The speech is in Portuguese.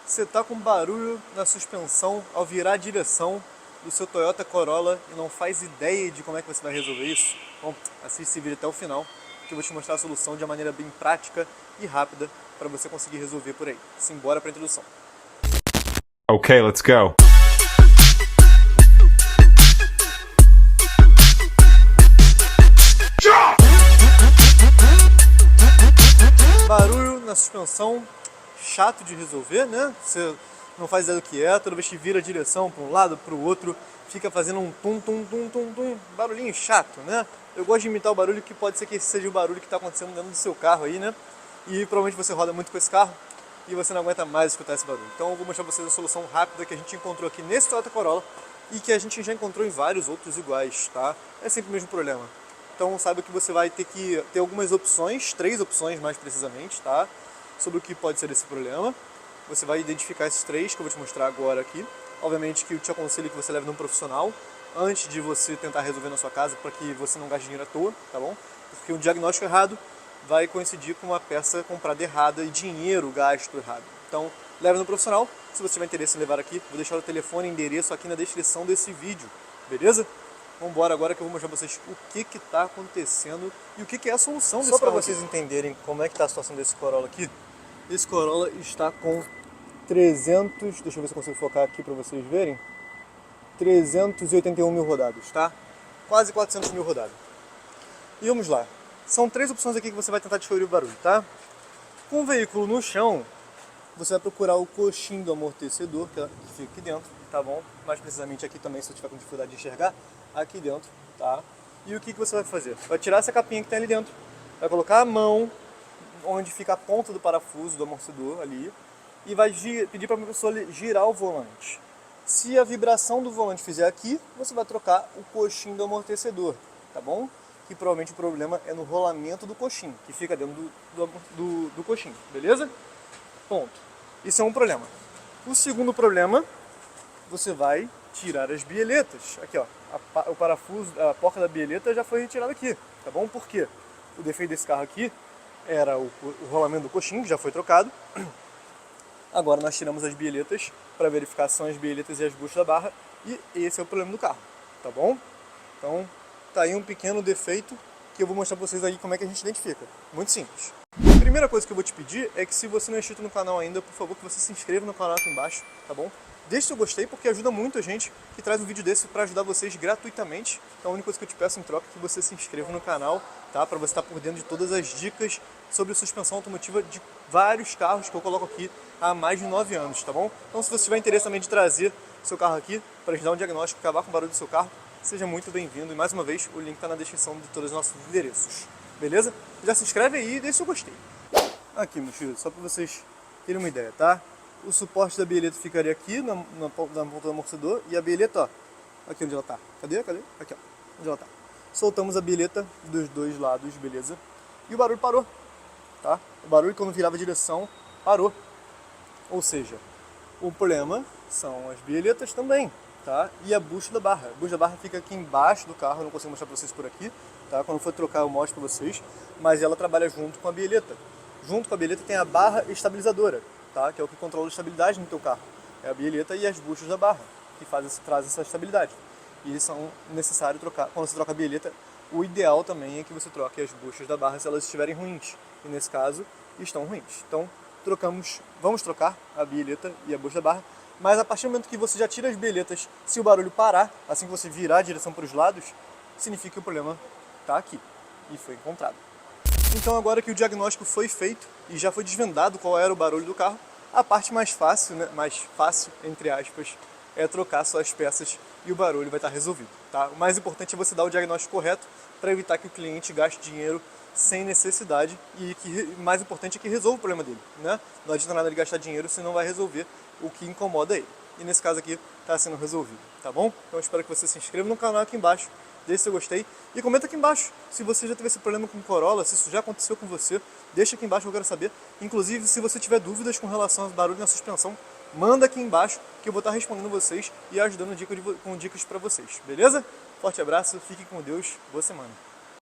Você está com barulho na suspensão ao virar a direção do seu Toyota Corolla e não faz ideia de como é que você vai resolver isso? Bom, assiste esse vídeo até o final, que eu vou te mostrar a solução de uma maneira bem prática e rápida para você conseguir resolver por aí. Simbora para a introdução. Okay, let's go. Barulho na suspensão, chato de resolver, né? Você não faz ideia do que é, toda vez que vira a direção para um lado, para o outro, fica fazendo um tum, tum, tum, tum, tum, barulhinho chato, né? Eu gosto de imitar o barulho que pode ser que esse seja o barulho que está acontecendo dentro do seu carro aí, né? E provavelmente você roda muito com esse carro e você não aguenta mais escutar esse barulho. Então eu vou mostrar para vocês a solução rápida que a gente encontrou aqui nesse Toyota Corolla e que a gente já encontrou em vários outros iguais, tá? É sempre o mesmo problema. Então saiba que você vai ter que ter algumas opções, 3 opções mais precisamente, tá? Sobre o que pode ser esse problema. Você vai identificar esses 3 que eu vou te mostrar agora aqui. Obviamente que eu te aconselho que você leve num profissional antes de você tentar resolver na sua casa para que você não gaste dinheiro à toa, tá bom? Porque um diagnóstico errado vai coincidir com uma peça comprada errada e dinheiro gasto errado. Então leve no profissional. Se você tiver interesse em levar aqui, vou deixar o telefone e endereço aqui na descrição desse vídeo, beleza? Vamos embora agora que eu vou mostrar para vocês o que está acontecendo e o que é a solução desse carro. Só para vocês entenderem como é que está a situação desse Corolla aqui. Esse Corolla está com 300, deixa eu ver se eu consigo focar aqui para vocês verem, 381 mil rodados, tá? Quase 400 mil rodados. E vamos lá. São 3 opções aqui que você vai tentar descobrir o barulho, tá? Com o veículo no chão, você vai procurar o coxim do amortecedor, que fica aqui dentro, tá bom? Mais precisamente aqui também, se você tiver com dificuldade de enxergar, aqui dentro, tá? E o que você vai fazer? Vai tirar essa capinha que tem ali dentro, vai colocar a mão onde fica a ponta do parafuso do amortecedor ali e vai pedir para a pessoa girar o volante. Se a vibração do volante fizer aqui, você vai trocar o coxim do amortecedor, tá bom? Que provavelmente o problema é no rolamento do coxim, que fica dentro do coxim, beleza? Ponto. Isso é um problema. O segundo problema, você vai tirar as bieletas. Aqui, ó, o parafuso, a porca da bieleta já foi retirada aqui, tá bom? Por quê? O defeito desse carro aqui era o rolamento do coxim, que já foi trocado. Agora nós tiramos as bieletas para verificar se são as bieletas e as buchas da barra, e esse é o problema do carro, tá bom? Então, tá aí um pequeno defeito que eu vou mostrar para vocês aí como é que a gente identifica. Muito simples. A primeira coisa que eu vou te pedir é que, se você não é inscrito no canal ainda, por favor, que você se inscreva no canal aqui embaixo, tá bom? Deixe seu gostei, porque ajuda muito a gente que traz um vídeo desse para ajudar vocês gratuitamente. Então a única coisa que eu te peço em troca é que você se inscreva no canal, tá? Para você estar por dentro de todas as dicas sobre suspensão automotiva de vários carros que eu coloco aqui há mais de 9 anos, tá bom? Então, se você tiver interesse também de trazer seu carro aqui para ajudar um diagnóstico, acabar com o barulho do seu carro, seja muito bem-vindo. E mais uma vez, o link está na descrição de todos os nossos endereços, beleza? Já se inscreve aí e deixa seu gostei. Aqui, meus filhos, só para vocês terem uma ideia, tá? O suporte da bieleta ficaria aqui na ponta do amortecedor e a bieleta, ó, aqui onde ela tá. Cadê? Aqui, ó, onde ela tá. Soltamos a bieleta dos dois lados, beleza? E o barulho parou, tá? O barulho, quando virava a direção, parou. Ou seja, o problema são as bieletas também, tá? E a bucha da barra. A bucha da barra fica aqui embaixo do carro, eu não consigo mostrar para vocês por aqui, tá? Quando for trocar eu mostro para vocês, mas ela trabalha junto com a bieleta. Junto com a bieleta tem a barra estabilizadora, tá? Que é o que controla a estabilidade no teu carro. É a bieleta e as buchas da barra que trazem essa estabilidade. E são necessários trocar. Quando você troca a bieleta, o ideal também é que você troque as buchas da barra se elas estiverem ruins. E nesse caso, estão ruins. Então, vamos trocar a bieleta e a bucha da barra. Mas a partir do momento que você já tira as bieletas, se o barulho parar, assim que você virar a direção para os lados, significa que o problema está aqui e foi encontrado. Então, agora que o diagnóstico foi feito e já foi desvendado qual era o barulho do carro, a parte mais fácil, né, mais fácil, entre aspas, é trocar só as peças e o barulho vai estar resolvido, tá? O mais importante é você dar o diagnóstico correto para evitar que o cliente gaste dinheiro sem necessidade e o mais importante é que resolva o problema dele, né? Não adianta nada ele gastar dinheiro se não vai resolver o que incomoda ele. E nesse caso aqui está sendo resolvido, tá bom? Então eu espero que você se inscreva no canal aqui embaixo, deixe seu gostei e comenta aqui embaixo se você já teve esse problema com o Corolla, se isso já aconteceu com você, deixa aqui embaixo que eu quero saber. Inclusive, se você tiver dúvidas com relação ao barulho na suspensão, manda aqui embaixo que eu vou estar respondendo vocês e ajudando com dicas para vocês, beleza? Forte abraço, fiquem com Deus, boa semana.